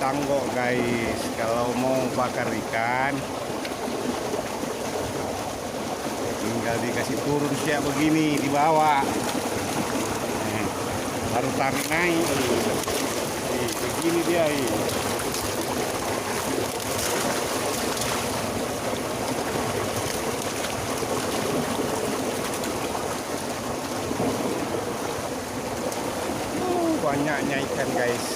Tanggok guys, kalau mau bakar ikan tinggal dikasih turun siap begini di bawah. Baru tarik naik. Begini dia. Banyaknya ikan guys.